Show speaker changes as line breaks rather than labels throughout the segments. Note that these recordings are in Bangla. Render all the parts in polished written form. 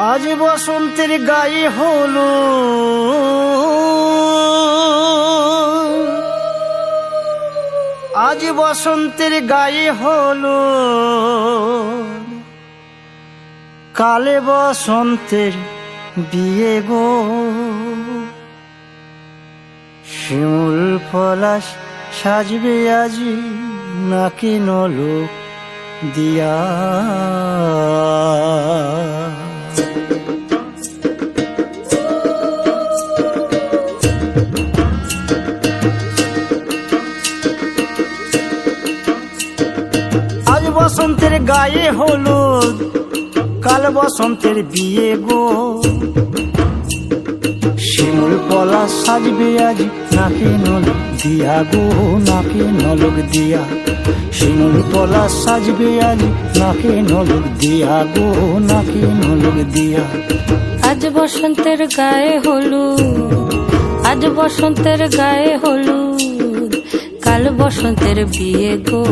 আজ বসন্তের গায়ে হলো আজ বসন্তের গায়ে হলো কালে বসন্তের বিয়ে গো। শিমুল পলাশ সাজবে আজি নাকি নলক দিয়া। আজ বসন্তের গায়ে হলুদ কাল বসন্তের বিয়ে গো। শিমুল পলাশ সাজবে আজ নাকি নলক দিয়া গো, নাকি নলক দিয়া। শিমুল পলাশ সাজবে আজ নাকি নলক দিয়া গো, নাকি নলক দিয়া।
আজ বসন্তের গায়ে হলুদ আজ বসন্তের গায়ে হলুদ কাল বসন্তের বিয়ে গো।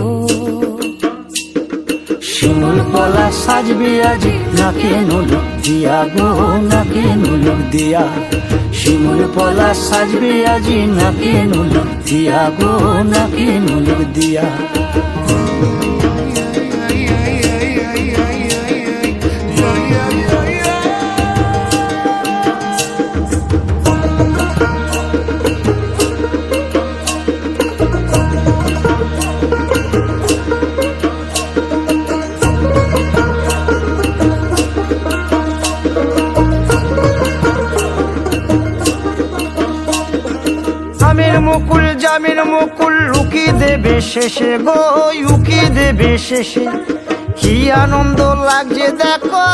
শিমুল পলাশ সাজবে আজ নাকি নলক দিয়া গো, নাকি নলক দিয়া। শিমুল পলাশ সাজবে আজ নাকি নলক দিয়া গো, নাকি নলক দিয়া। আমের মুকুল জামের মুকুল লুকি দেবে শেষে গো, লুকি দেবে শেষে। কি আনন্দ লাগছে দেখো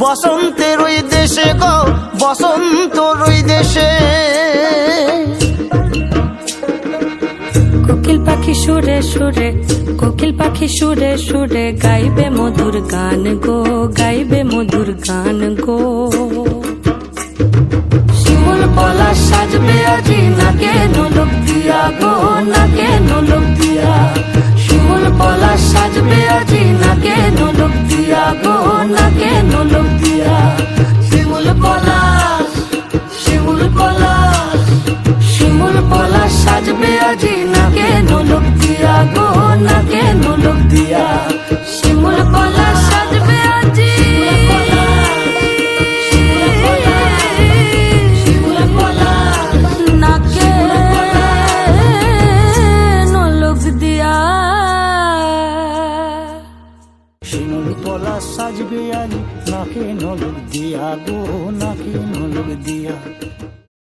বসন্তের ওই দেশে গো, বসন্তর ওই দেশে।
কোকিল পাখি সুরে সুরে কোকিল পাখি সুরে সুরে গাইবে মধুর গান গো, গাইবে মধুর গান গো।
শিমুল পলাশ সাজবে আজি নাকে নলক দিয়া গো, নাকে নলক দিয়া। শিমুল পলাশ সাজবে আজি নাকে নলক দিয়া গো, নাকে নলক দিয়া। শিমুল পলাশ শিমুল পলাশ শিমুল পলাশ সাজবে আজি নাকে নলক দিয়া গো, নাকে নলক দিয়া।
শিমুল পলাশ সাজবে আজি নাকে নলক দিয়া।
শিমুল পলাশ সাজবে আজ নাকে নলক দিয়া গো, নাকে নলক দিয়া।